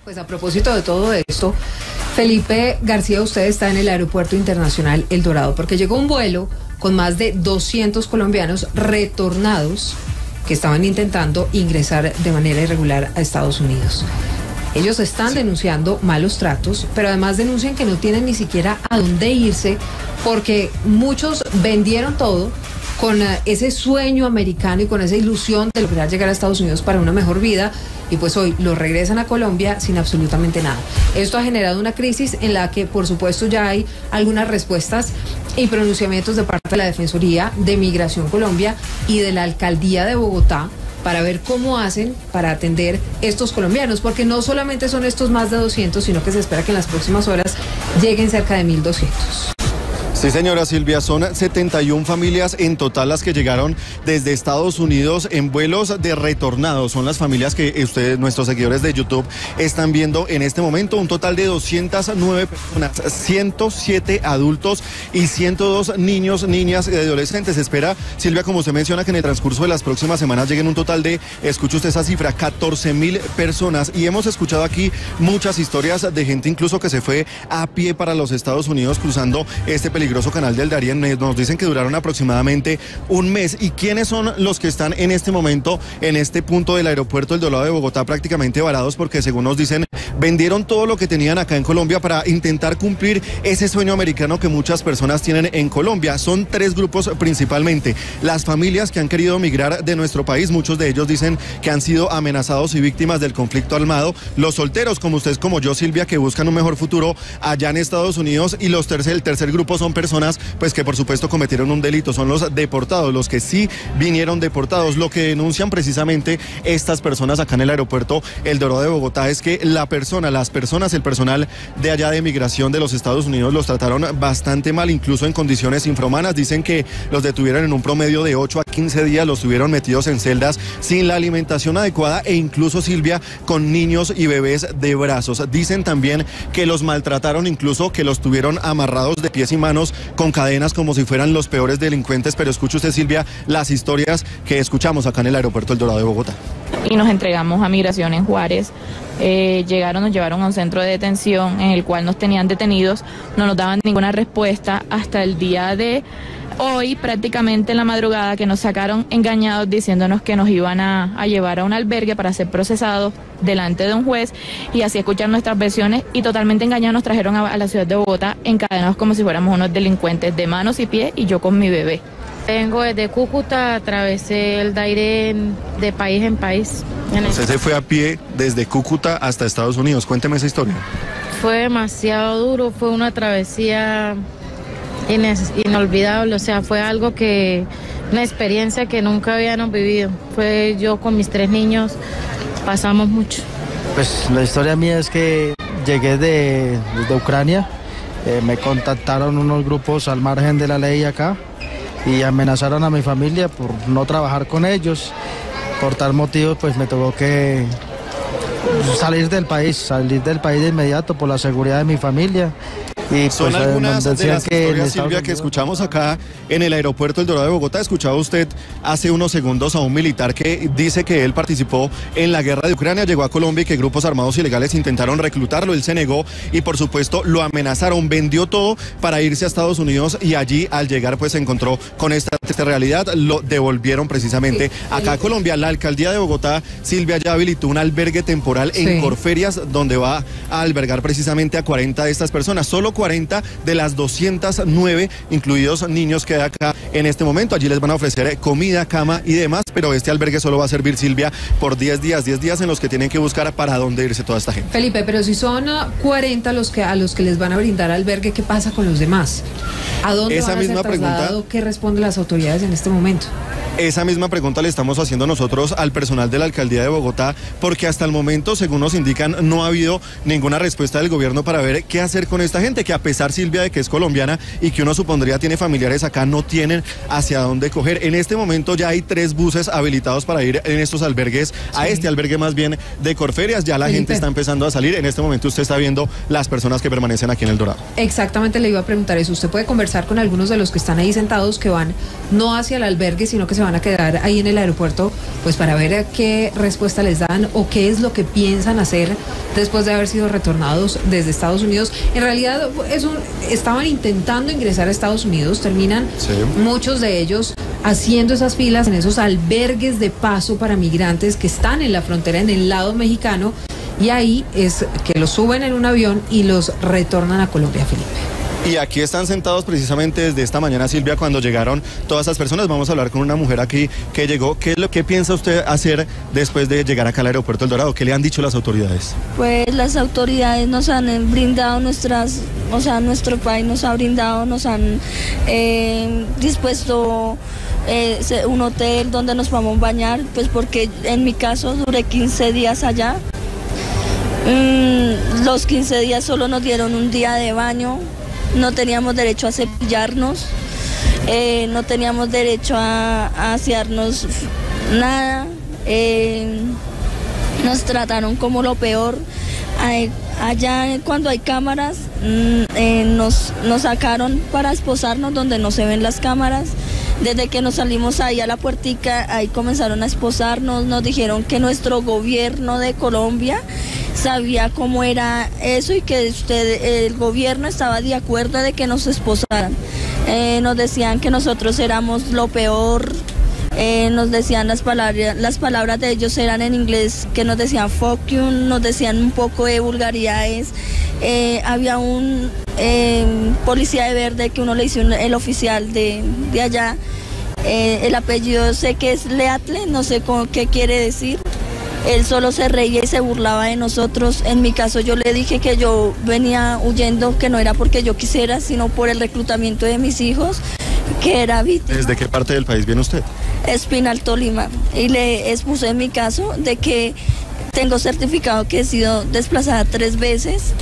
Pues a propósito de todo esto, Felipe García, usted está en el Aeropuerto Internacional El Dorado, porque llegó un vuelo con más de 200 colombianos retornados que estaban intentando ingresar de manera irregular a Estados Unidos. Ellos están denunciando malos tratos, pero además denuncian que no tienen ni siquiera a dónde irse, porque muchos vendieron todo con ese sueño americano y con esa ilusión de lograr llegar a Estados Unidos para una mejor vida, y pues hoy los regresan a Colombia sin absolutamente nada. Esto ha generado una crisis en la que, por supuesto, ya hay algunas respuestas y pronunciamientos de parte de la Defensoría de Migración Colombia y de la Alcaldía de Bogotá para ver cómo hacen para atender estos colombianos, porque no solamente son estos más de 200, sino que se espera que en las próximas horas lleguen cerca de 1.200. Sí, señora Silvia, son 71 familias en total las que llegaron desde Estados Unidos en vuelos de retornados. Son las familias que ustedes, nuestros seguidores de YouTube, están viendo en este momento. Un total de 209 personas, 107 adultos y 102 niños, niñas y adolescentes. Se espera, Silvia, como usted menciona, que en el transcurso de las próximas semanas lleguen un total de, escuche usted esa cifra, 14.000 personas. Y hemos escuchado aquí muchas historias de gente incluso que se fue a pie para los Estados Unidos cruzando este peligroso canal del Darién. Nos dicen que duraron aproximadamente un mes. ¿Y quiénes son los que están en este momento en este punto del aeropuerto El Dorado de Bogotá prácticamente varados? Porque según nos dicen, vendieron todo lo que tenían acá en Colombia para intentar cumplir ese sueño americano que muchas personas tienen en Colombia. Son tres grupos principalmente: las familias que han querido migrar de nuestro país, muchos de ellos dicen que han sido amenazados y víctimas del conflicto armado; los solteros, como usted, como yo, Silvia, que buscan un mejor futuro allá en Estados Unidos; y el tercer grupo son personas pues que por supuesto cometieron un delito, son los deportados, los que sí vinieron deportados. Lo que denuncian precisamente estas personas acá en el aeropuerto El Dorado de Bogotá es que el personal de allá de migración de los Estados Unidos los trataron bastante mal, incluso en condiciones infrahumanas. Dicen que los detuvieron en un promedio de 8 a 15 días, los tuvieron metidos en celdas sin la alimentación adecuada e incluso, Silvia, con niños y bebés de brazos. Dicen también que los maltrataron, incluso que los tuvieron amarrados de pies y manos con cadenas como si fueran los peores delincuentes. Pero escuche usted, Silvia, las historias que escuchamos acá en el aeropuerto El Dorado de Bogotá. Y nos entregamos a Migración en Juárez. Nos llevaron a un centro de detención en el cual nos tenían detenidos, no nos daban ninguna respuesta hasta el día de hoy, prácticamente en la madrugada, que nos sacaron engañados diciéndonos que nos iban a llevar a un albergue para ser procesados delante de un juez y así escuchar nuestras versiones, y totalmente engañados nos trajeron a la ciudad de Bogotá encadenados como si fuéramos unos delincuentes de manos y pies, y yo con mi bebé. Vengo desde Cúcuta, atravesé el Darién de país en país. Usted se fue a pie desde Cúcuta hasta Estados Unidos. Cuénteme esa historia. Fue demasiado duro, fue una travesía inolvidable, o sea, fue una experiencia que nunca habíamos vivido. Fue yo con mis 3 niños, pasamos mucho. Pues la historia mía es que llegué desde Ucrania, me contactaron unos grupos al margen de la ley acá y amenazaron a mi familia por no trabajar con ellos. Por tal motivo, pues me tocó que salir del país de inmediato por la seguridad de mi familia. Y son pues, algunas de las historias, Silvia, que escuchamos acá en el aeropuerto El Dorado de Bogotá. Escuchaba usted hace unos segundos a un militar que dice que él participó en la guerra de Ucrania, llegó a Colombia y que grupos armados ilegales intentaron reclutarlo. Él se negó y por supuesto lo amenazaron, vendió todo para irse a Estados Unidos, y allí al llegar pues se encontró con esta realidad. Lo devolvieron precisamente acá a Colombia. La alcaldía de Bogotá, Silvia, ya habilitó un albergue temporal en Corferias, donde va a albergar precisamente a 40 de estas personas. Solo 40 de las 209, incluidos niños, que hay acá en este momento. Allí les van a ofrecer comida, cama y demás, pero este albergue solo va a servir, Silvia, por 10 días en los que tienen que buscar para dónde irse toda esta gente. Felipe, pero si son 40 a los que les van a brindar albergue, ¿qué pasa con los demás? ¿A dónde van a ser trasladados? ¿Qué responden las autoridades en este momento? Esa misma pregunta le estamos haciendo nosotros al personal de la alcaldía de Bogotá, porque hasta el momento, según nos indican, no ha habido ninguna respuesta del gobierno para ver qué hacer con esta gente, que a pesar, Silvia, de que es colombiana y que uno supondría tiene familiares acá, no tienen hacia dónde coger. En este momento ya hay 3 buses habilitados para ir en estos albergues, a este albergue más bien de Corferias. Ya la gente está empezando a salir. En este momento usted está viendo las personas que permanecen aquí en El Dorado. Exactamente, le iba a preguntar eso. Usted puede conversar con algunos de los que están ahí sentados, que van no hacia el albergue, sino que se se van a quedar ahí en el aeropuerto, pues para ver qué respuesta les dan o qué es lo que piensan hacer después de haber sido retornados desde Estados Unidos. En realidad estaban intentando ingresar a Estados Unidos, terminan muchos de ellos haciendo esas filas en esos albergues de paso para migrantes que están en la frontera, en el lado mexicano, y ahí es que los suben en un avión y los retornan a Colombia, Felipe. Y aquí están sentados precisamente desde esta mañana, Silvia, cuando llegaron todas esas personas. Vamos a hablar con una mujer aquí que llegó. ¿Qué piensa usted hacer después de llegar acá al aeropuerto El Dorado? ¿Qué le han dicho las autoridades? Pues las autoridades nos han brindado nuestro país nos ha brindado, nos han dispuesto un hotel donde nos vamos a bañar, pues porque en mi caso duré 15 días allá. Los 15 días solo nos dieron un día de baño. No teníamos derecho a cepillarnos, no teníamos derecho a asearnos nada, nos trataron como lo peor. Allá cuando hay cámaras nos sacaron para esposarnos donde no se ven las cámaras. Desde que nos salimos ahí a la puertica, ahí comenzaron a esposarnos, nos dijeron que nuestro gobierno de Colombia sabía cómo era eso y que el gobierno estaba de acuerdo de que nos esposaran. Nos decían que nosotros éramos lo peor, nos decían las palabras de ellos eran en inglés, que nos decían fuck you, nos decían un poco de vulgaridades. Había un policía de verde que uno le hizo el oficial de allá, el apellido sé que es Leatle, no sé qué quiere decir. Él solo se reía y se burlaba de nosotros. En mi caso yo le dije que yo venía huyendo, que no era porque yo quisiera, sino por el reclutamiento de mis hijos, que era víctima. ¿Desde qué parte del país viene usted? Espinal, Tolima. Y le expuse en mi caso de que tengo certificado que he sido desplazada 3 veces.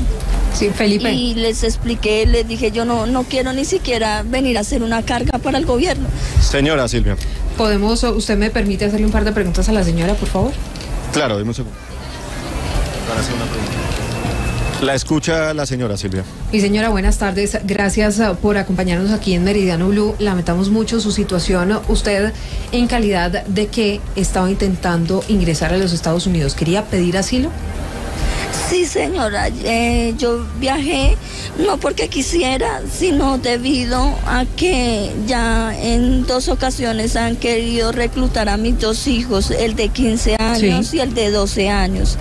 Sí, Felipe. Y les expliqué, les dije, yo no quiero ni siquiera venir a hacer una carga para el gobierno. Señora Silvia. ¿Usted me permite hacerle un par de preguntas a la señora, por favor? Claro, dime un segundo. Para hacer una pregunta. La escucha la señora Silvia. Mi señora, buenas tardes. Gracias por acompañarnos aquí en Meridiano Blue. Lamentamos mucho su situación. Usted, en calidad de que estaba intentando ingresar a los Estados Unidos, ¿quería pedir asilo? Sí, señora, yo viajé no porque quisiera, sino debido a que ya en 2 ocasiones han querido reclutar a mis 2 hijos, el de 15 años y el de 12 años.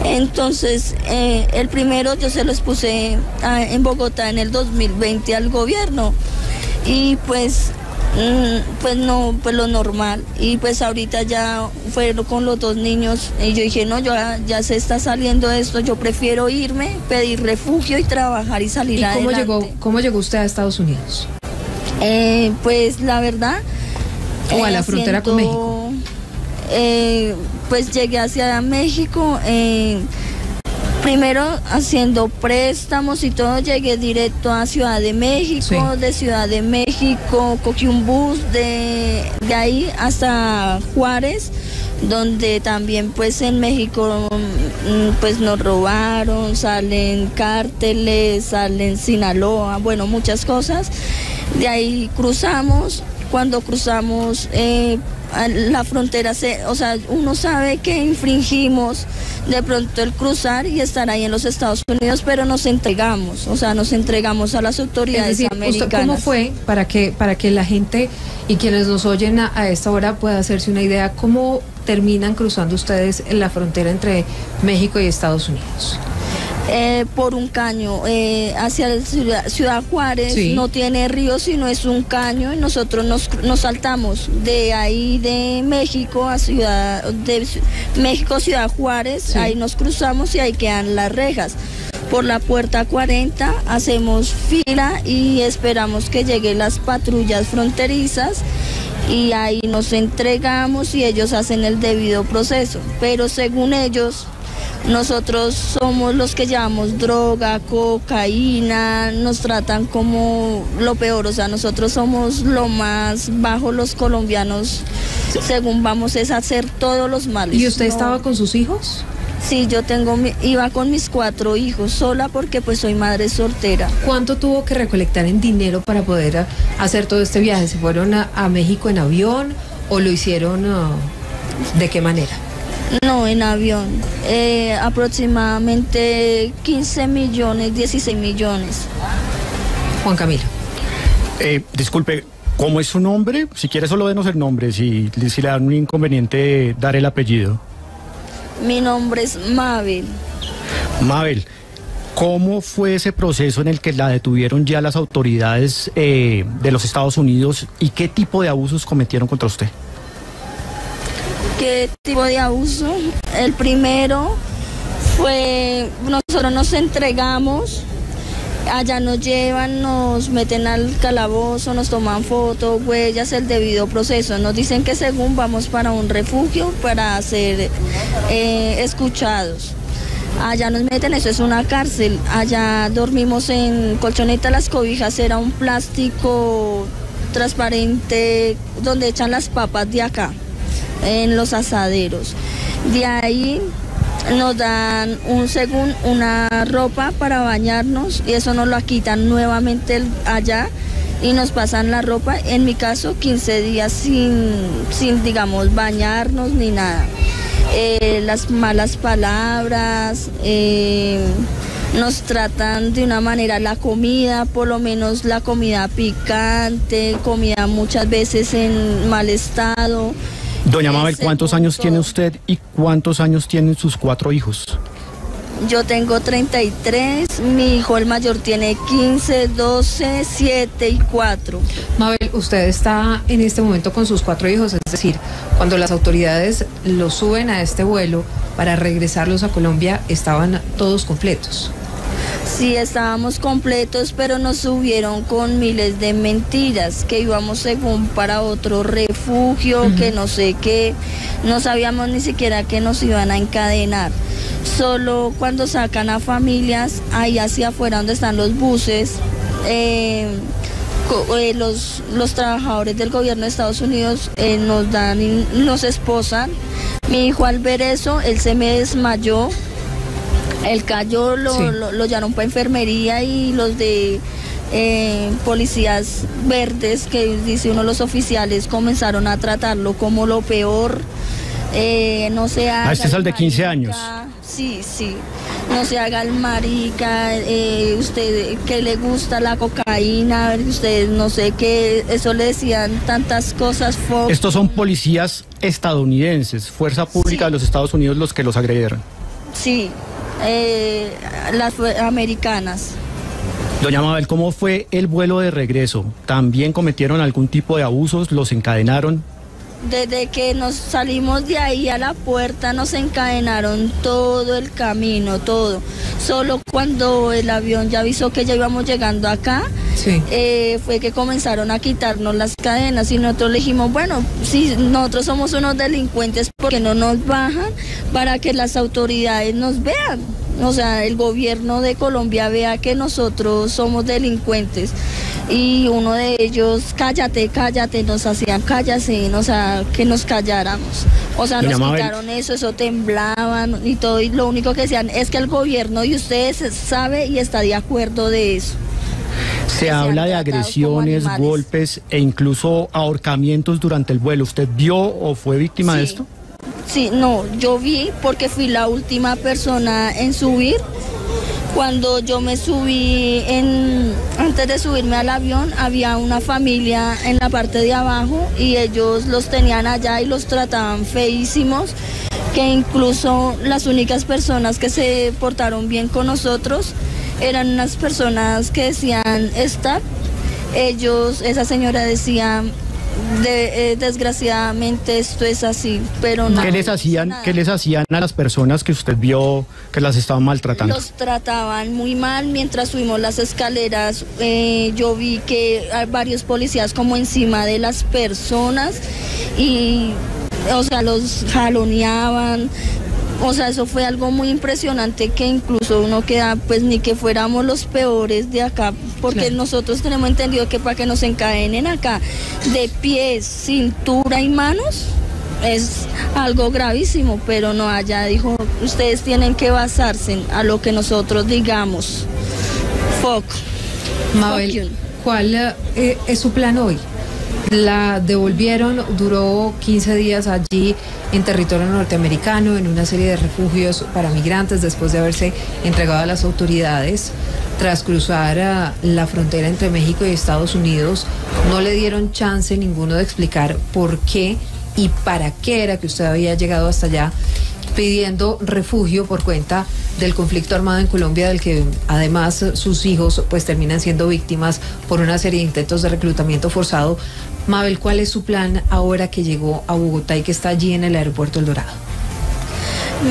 Entonces, el primero yo se lo expuse en Bogotá en el 2020 al gobierno y pues no, pues lo normal. Y pues ahorita ya fue con los 2 niños y yo dije, no, ya se está saliendo esto, yo prefiero irme, pedir refugio y trabajar y salir adelante. ¿Cómo llegó usted a Estados Unidos? Pues la verdad... ¿O a la frontera con México? Pues llegué hacia México... Primero haciendo préstamos y todo, llegué directo a Ciudad de México, de Ciudad de México cogí un bus de ahí hasta Juárez, donde también pues en México pues nos robaron, salen cárteles, salen Sinaloa, bueno, muchas cosas. De ahí cruzamos, cuando cruzamos la frontera, uno sabe que infringimos de pronto el cruzar y estar ahí en los Estados Unidos, pero nos entregamos a las autoridades americanas. ¿Usted cómo fue para que la gente y quienes nos oyen a esta hora pueda hacerse una idea cómo terminan cruzando ustedes en la frontera entre México y Estados Unidos? Por un caño hacia Ciudad Juárez, no tiene río sino es un caño y nosotros nos saltamos de ahí de México a Ciudad Juárez, ahí nos cruzamos y ahí quedan las rejas. Por la puerta 40 hacemos fila y esperamos que lleguen las patrullas fronterizas y ahí nos entregamos y ellos hacen el debido proceso, pero según ellos nosotros somos los que llevamos droga, cocaína, nos tratan como lo peor, nosotros somos lo más bajo los colombianos, según vamos es hacer todos los males. ¿Y usted estaba con sus hijos? Sí, iba con mis 4 hijos sola porque pues soy madre soltera. ¿Cuánto tuvo que recolectar en dinero para poder hacer todo este viaje? ¿Se fueron a México en avión o lo hicieron de qué manera? No, en avión. Aproximadamente 15 millones, 16 millones. Juan Camilo. Disculpe, ¿cómo es su nombre? Si quiere solo denos el nombre, si le dan un inconveniente dar el apellido. Mi nombre es Mabel. Mabel, ¿cómo fue ese proceso en el que la detuvieron ya las autoridades de los Estados Unidos y qué tipo de abusos cometieron contra usted? ¿Qué tipo de abuso? El primero fue, nosotros nos entregamos, allá nos llevan, nos meten al calabozo, nos toman fotos, huellas, el debido proceso. Nos dicen que según vamos para un refugio para ser escuchados. Allá nos meten, eso es una cárcel. Allá dormimos en colchoneta, las cobijas era un plástico transparente donde echan las papas de acá, en los asaderos. De ahí nos dan según una ropa para bañarnos y eso nos lo quitan nuevamente allá y nos pasan la ropa, en mi caso 15 días sin digamos bañarnos ni nada. Las malas palabras, nos tratan de una manera, la comida, por lo menos la comida picante, comida muchas veces en mal estado. Doña Mabel, ¿cuántos años tiene usted y cuántos años tienen sus 4 hijos? Yo tengo 33, mi hijo el mayor tiene 15, 12, 7 y 4. Mabel, usted está en este momento con sus 4 hijos, es decir, cuando las autoridades los suben a este vuelo para regresarlos a Colombia, estaban todos completos. Sí, estábamos completos, pero nos subieron con miles de mentiras, que íbamos según para otro refugio, que no sé qué, no sabíamos ni siquiera que nos iban a encadenar. Solo cuando sacan a familias, ahí hacia afuera donde están los buses, los trabajadores del gobierno de Estados Unidos nos dan y nos esposan. Mi hijo al ver eso, él se me desmayó. Él cayó, lo llamaron para enfermería y los de policías verdes, que dice uno de los oficiales, comenzaron a tratarlo como lo peor. No se haga. Este es el de 15 años. Sí, no se haga el marica, usted que le gusta la cocaína, usted no sé qué, eso le decían tantas cosas. Estos son policías estadounidenses, fuerza pública de los Estados Unidos los que los agredieron. Sí. Las americanas. Doña Mabel, ¿cómo fue el vuelo de regreso? ¿También cometieron algún tipo de abusos? ¿Los encadenaron? Desde que nos salimos de ahí a la puerta nos encadenaron todo el camino, todo. Solo cuando el avión ya avisó que ya íbamos llegando acá, fue que comenzaron a quitarnos las cadenas y nosotros le dijimos, bueno, si nosotros somos unos delincuentes, ¿por qué no nos bajan para que las autoridades nos vean? O sea, el gobierno de Colombia vea que nosotros somos delincuentes. Y uno de ellos, cállate, nos hacían cállate, o sea, que nos calláramos. O sea, nos quitaron eso temblaban y todo, y lo único que decían es que el gobierno y ustedes sabe y está de acuerdo de eso. Se habla de agresiones, golpes e incluso ahorcamientos durante el vuelo. ¿Usted vio o fue víctima de esto? Sí, no, yo vi porque fui la última persona en subir. Cuando yo me subí, antes de subirme al avión, había una familia en la parte de abajo y ellos los tenían allá y los trataban feísimos, que incluso las únicas personas que se portaron bien con nosotros eran unas personas que decían stop. Esa señora decía, desgraciadamente esto es así, pero no. ¿Qué les hacían a las personas que usted vio que las estaban maltratando? Los trataban muy mal. Mientras subimos las escaleras, yo vi que hay varios policías como encima de las personas y, o sea, los jaloneaban. O sea, eso fue algo muy impresionante, que incluso uno queda, pues ni que fuéramos los peores de acá, porque nosotros tenemos entendido que para que nos encadenen acá de pies, cintura y manos es algo gravísimo, pero no, allá dijo, ustedes tienen que basarse a lo que nosotros digamos. Mabel, ¿cuál es su plan hoy? La devolvieron, duró 15 días allí en territorio norteamericano, en una serie de refugios para migrantes, después de haberse entregado a las autoridades. Tras cruzar la frontera entre México y Estados Unidos, no le dieron chance ninguno de explicar por qué y para qué era que usted había llegado hasta allá, pidiendo refugio por cuenta del conflicto armado en Colombia, del que además sus hijos pues terminan siendo víctimas por una serie de intentos de reclutamiento forzado. Mabel, ¿cuál es su plan ahora que llegó a Bogotá y que está allí en el aeropuerto El Dorado?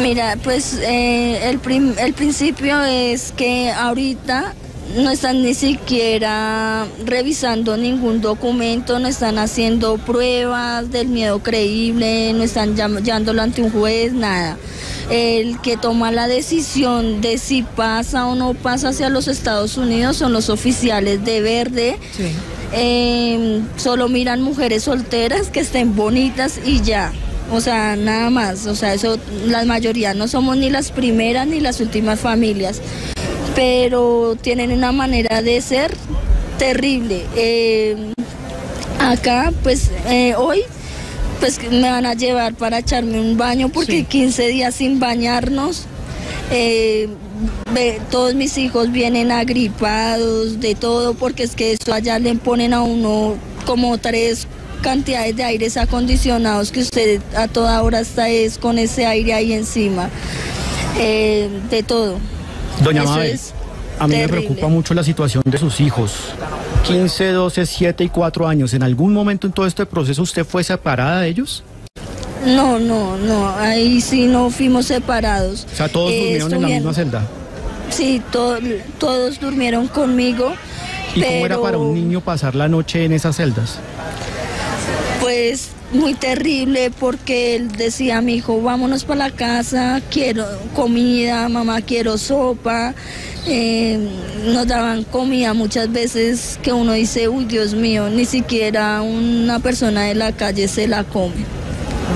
Mira, pues el principio es que ahorita no están ni siquiera revisando ningún documento, no están haciendo pruebas del miedo creíble, no están llevándolo ante un juez, nada. El que toma la decisión de si pasa o no pasa hacia los Estados Unidos son los oficiales de verde. Sí. Solo miran mujeres solteras que estén bonitas y ya. O sea, nada más. O sea, eso, la mayoría no somos ni las primeras ni las últimas familias. Pero tienen una manera de ser terrible. Acá, pues, hoy, pues me van a llevar para echarme un baño porque sí. 15 días sin bañarnos. Todos mis hijos vienen agripados, de todo, porque es que eso allá le ponen a uno como 3 cantidades de aires acondicionados que usted a toda hora está es con ese aire ahí encima, de todo. Doña Mabel, a mí me preocupa mucho la situación de sus hijos, 15, 12, 7 y 4 años. ¿En algún momento en todo este proceso usted fue separada de ellos? No, ahí sí no fuimos separados. O sea, ¿todos durmieron en la misma celda? Sí, todos durmieron conmigo. ¿Y cómo era para un niño pasar la noche en esas celdas? Pues muy terrible, porque él decía a mi hijo, vámonos para la casa, quiero comida, mamá, quiero sopa. Nos daban comida muchas veces que uno dice, uy, Dios mío, ni siquiera una persona de la calle se la come.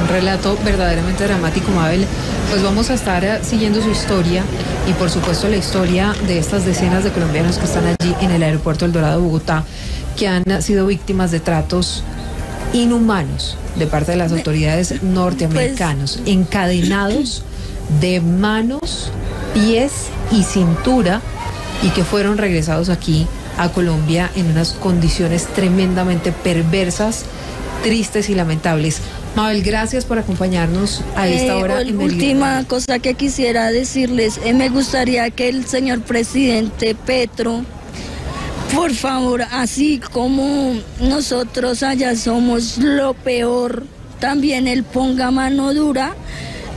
Un relato verdaderamente dramático, Mabel. Pues vamos a estar siguiendo su historia y por supuesto la historia de estas decenas de colombianos que están allí en el aeropuerto El Dorado de Bogotá, que han sido víctimas de tratos inhumanos de parte de las autoridades norteamericanos, encadenados de manos, pies y cintura, y que fueron regresados aquí a Colombia en unas condiciones tremendamente perversas, tristes y lamentables. Mabel, gracias por acompañarnos a esta hora. Última cosa que quisiera decirles, me gustaría que el señor presidente Petro, por favor, así como nosotros allá somos lo peor, también él ponga mano dura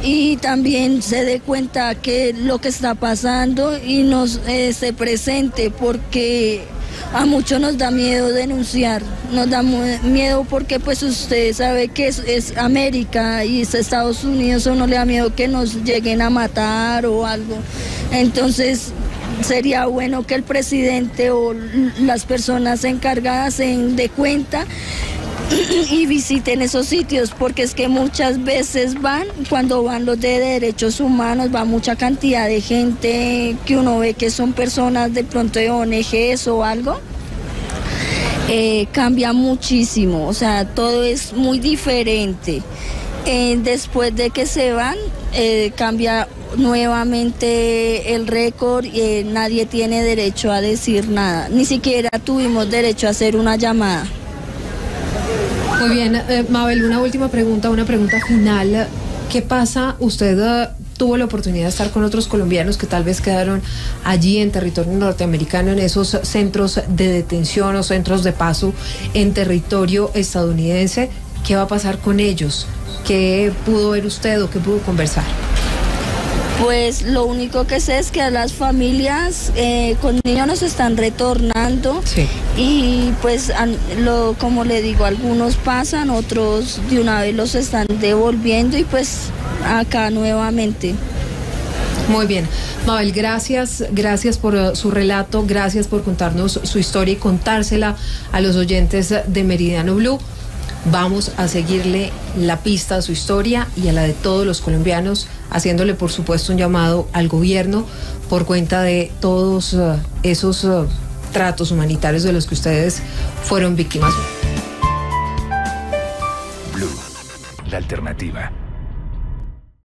y también se dé cuenta que lo que está pasando y nos se presente, porque a muchos nos da miedo denunciar, nos da miedo porque pues usted sabe que es América y es Estados Unidos, o no le da miedo que nos lleguen a matar o algo. Entonces sería bueno que el presidente o las personas encargadas se den de cuenta y visiten esos sitios, porque es que muchas veces cuando van los de derechos humanos, va mucha cantidad de gente que uno ve que son personas de pronto de ONGs o algo. Cambia muchísimo, o sea, todo es muy diferente. Después de que se van, cambia nuevamente el récord y nadie tiene derecho a decir nada, ni siquiera tuvimos derecho a hacer una llamada. Muy bien, Mabel, una última pregunta, una pregunta final. ¿Qué pasa? Usted tuvo la oportunidad de estar con otros colombianos que tal vez quedaron allí en territorio norteamericano, en esos centros de detención o centros de paso en territorio estadounidense. ¿Qué va a pasar con ellos? ¿Qué pudo ver usted o qué pudo conversar? Pues lo único que sé es que a las familias con niños nos están retornando. Sí. Y pues como le digo, algunos pasan, otros de una vez los están devolviendo y pues acá nuevamente. Muy bien. Mabel, gracias por su relato, gracias por contarnos su historia y contársela a los oyentes de Meridiano Blue. Vamos a seguirle la pista a su historia y a la de todos los colombianos, haciéndole por supuesto un llamado al gobierno por cuenta de todos esos tratos humanitarios de los que ustedes fueron víctimas. la alternativa.